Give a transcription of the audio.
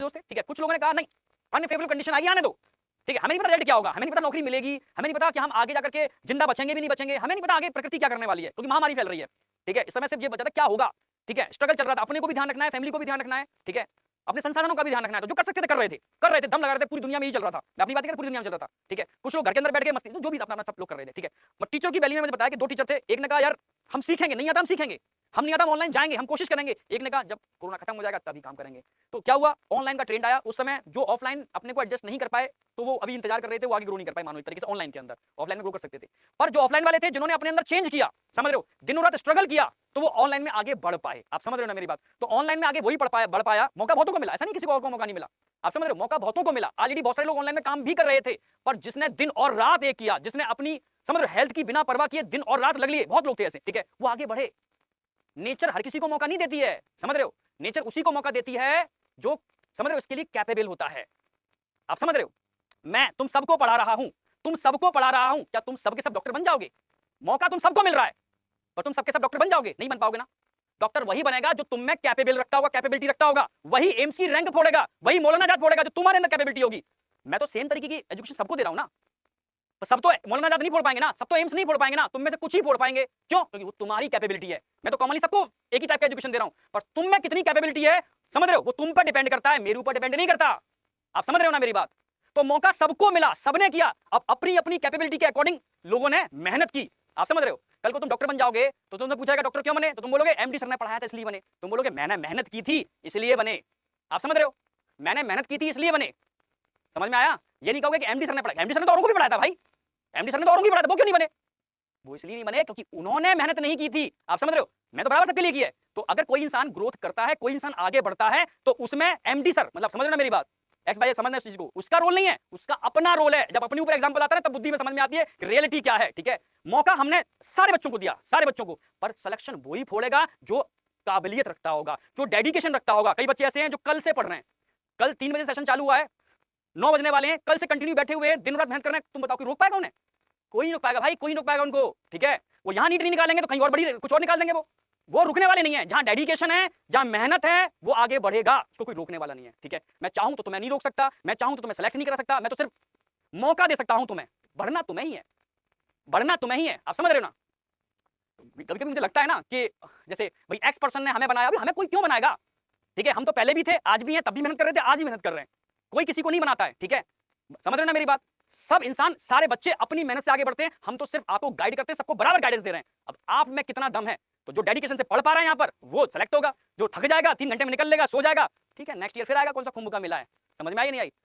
दोस्त थे, ठीक है। कुछ लोगों ने कहा नहीं, अनफेवरेबल कंडीशन आ गई, आने दो, ठीक है। हमें नहीं पता रिजल्ट क्या होगा, हमें नहीं पता नौकरी मिलेगी, हमें नहीं पता कि हम आगे जाकर के जिंदा बचेंगे भी नहीं बचेंगे, हमें नहीं पता आगे प्रकृति क्या करने वाली है, क्योंकि महामारी फैल रही है, ठीक है। इस समय सिर्फ ये बचा था क्या होगा, ठीक है। स्ट्रगल चल रहा था, अपने को भी ध्यान रखना है, फैमिली को भी ध्यान रखना है, ठीक है। अपने संसाधनों का भी ध्यान रखना है, तो जो कर सकते थे कर रहे थे, दम लगा रहे थे, पूरी दुनिया में यही चल रहा था। मैं अपनी बात कर, पूरी दुनिया में चल रहा था, ठीक है। कुछ लोग घर के अंदर बैठ के मस्ती, जो भी अपना सब लोग कर रहे थे, ठीक है। बट टीचर की वैल्यू में मुझे बताया कि 2 टीचर थे, एक ने कहा यार हम सीखेंगे, नहीं आता हम सीखेंगे, हम नहीं आता हम ऑनलाइन जाएंगे, हम कोशिश करेंगे। एक ने कहा जब कोरोना खत्म हो जाएगा तभी काम करेंगे। तो क्या हुआ, ऑनलाइन का ट्रेंड आया। उस समय जो ऑफलाइन अपने को एडजस्ट नहीं कर पाए, तो वो अभी इंतजार कर रहे थे, वो आगे ग्रो नहीं कर पाए, मानो एक तरीके से ऑनलाइन के अंदर, ऑफलाइन में ग्रो कर सकते थे। पर जो ऑफलाइन वाले थे, जिन्होंने अपने अंदर चेंज किया, समझ रहे हो, दिनों रात स्ट्रगल किया, तो वो ऑनलाइन में आगे बढ़ पाए। आप समझ रहे हो ना मेरी बात। तो ऑनलाइन में आगे वही बढ़ पाया, मौका बहुतों को मिला, ऐसा नहीं किसी को और को मौका नहीं मिला। आप समझ रहे हो, मौका बहुतों को मिला। ऑलरेडी बहुत सारे लोग ऑनलाइन में काम भी कर रहे थे, पर जिसने दिन और रात एक किया, जिसने अपनी समझ रहे हो हेल्थ की बिना परवाह किए दिन और रात लग लिए, बहुत लोग थे ऐसे, ठीक है, वो आगे बढ़े। नेचर हर किसी को मौका नहीं देती है, समझ रहे हो। नेचर उसी को मौका देती है जो समझ रहे हो इसके लिए कैपेबल होता है। आप समझ रहे हो, मैं तुम सबको पढ़ा रहा हूं, क्या तुम सबके सब डॉक्टर बन जाओगे? मौका तुम सबको मिल रहा है, पर तुम सबके सब डॉक्टर बन जाओगे? नहीं बन पाओगे ना। डॉक्टर वही बनेगा जो तुम में कैपेबल रखता होगा, कैपेबिलिटी रखता होगा। वही एम्स की रैंक फोड़ेगा, वही मौलाना जाट फोड़ेगा जो तुम्हारे अंदर कैपेबिलिटी होगी। मैं तो सेम तरीके की एजुकेशन सबको दे रहा हूं ना। सब तो मौलाना जाट नहीं फोड़ पाएंगे ना, सब तो एम्स नहीं फोड़ पाएंगे ना, तुम में से कुछ ही फोड़ पाएंगे। क्यों? क्योंकि वो तुम्हारी कैपेबिलिटी है। मैं तो कॉमनली सबको एक ही टाइप का एजुकेशन दे रहा हूं, पर तुम में कितनी कैपेबिलिटी है, समझ रहे हो, वो तुम पर डिपेंड करता है, मेरे ऊपर डिपेंड नहीं करता। आप समझ रहे हो ना मेरी बात। तो मौका सबको मिला, सबने किया। अब अपनी अपनी कैपेबिलिटी के अकॉर्डिंग लोगों ने मेहनत की। आप समझ रहे हो, कल को तुम डॉक्टर बन जाओगे तो तुमने पूछाएगा डॉक्टर क्यों बने, तो तुम बोलोगे एमडी सर ने पढ़ाया था इसलिए बने। तुम बोलोगे मैंने मेहनत की थी इसलिए बने। आप समझ रहे हो, मैंने मेहनत की थी इसलिए बने। समझ में आया? ये नहीं कहोगे कि एमडी सर ने पढ़ाया, एमडी सर ने तो औरों को भी पढ़ाया था भाई, एमडी सर ने तो औरों को भी पढ़ाया था, वो क्यों नहीं बने? वो इसलिए नहीं बने क्योंकि उन्होंने मेहनत नहीं की थी। आप समझ रहे हो, मैं तो बराबर सबके लिए की है। तो अगर कोई इंसान ग्रोथ करता है, कोई इंसान आगे बढ़ता है, तो उसमें एमडी सर मतलब समझ रहे हो ना मेरी बात, एक्स बाय समझना इस चीज को, उसका रोल नहीं है, उसका अपना रोल है। जब अपने ऊपर एग्जांपल आता है तब बुद्धि में समझ में आती है कि रियलिटी क्या है, ठीक है। मौका हमने सारे बच्चों को दिया, सारे बच्चों को, पर सिलेक्शन वही फोड़ेगा जो काबिलियत रखता होगा, जो डेडिकेशन रखता होगा। कई बच्चे ऐसे हैं जो कल से पढ़ रहे हैं, कल 3 बजे सेशन चालू हुआ है, 9 बजने वाले हैं, कल से कंटिन्यू बैठे हुए हैं, दिन रात मेहनत कर रहे हैं। तुम बताओ कि रोक पाएगा उन्हें? कोई नहीं रोक पाएगा भाई, कोई नहीं रोक पाएगा उनको, ठीक है। वो यहां नीट नहीं निकालेंगे तो कहीं और बड़ी कुछ और निकाल देंगे। वो रुकने वाले नहीं है। जहां डेडिकेशन है, जहां मेहनत है, वो आगे बढ़ेगा, उसको कोई रोकने वाला नहीं है, ठीक है। मैं चाहूं तो तुम्हें नहीं रोक सकता, मैं चाहूं तो तुम्हें सेलेक्ट नहीं कर सकता, मैं तो सिर्फ मौका दे सकता हूं तुम्हें। बढ़ना तुम्हें ही है, बढ़ना तुम्हें ही है। आप समझ रहे हो ना। कभी कभी मुझे लगता है ना कि जैसे भाई एक्स पर्सन ने हमें बनाया, अभी हमें कोई क्यों बनाएगा, ठीक है। हम तो पहले भी थे, आज भी हैं, तब भी मेहनत कर रहे थे, आज भी मेहनत कर रहे हैं। कोई किसी को नहीं बनाता है, ठीक है। समझ रहे हो ना मेरी बात। सब इंसान, सारे बच्चे अपनी मेहनत से आगे बढ़ते हैं। हम तो सिर्फ आपको गाइड करते हैं, सबको बराबर गाइडेंस दे रहे हैं। अब आप में कितना दम है, तो जो डेडिकेशन से पढ़ पा रहा है यहाँ पर वो सेलेक्ट होगा, जो थक जाएगा 3 घंटे में निकल लेगा, सो जाएगा, ठीक है, नेक्स्ट ईयर फिर आएगा, कौन सा कुंभ का मिला है। समझ में आई नहीं आई?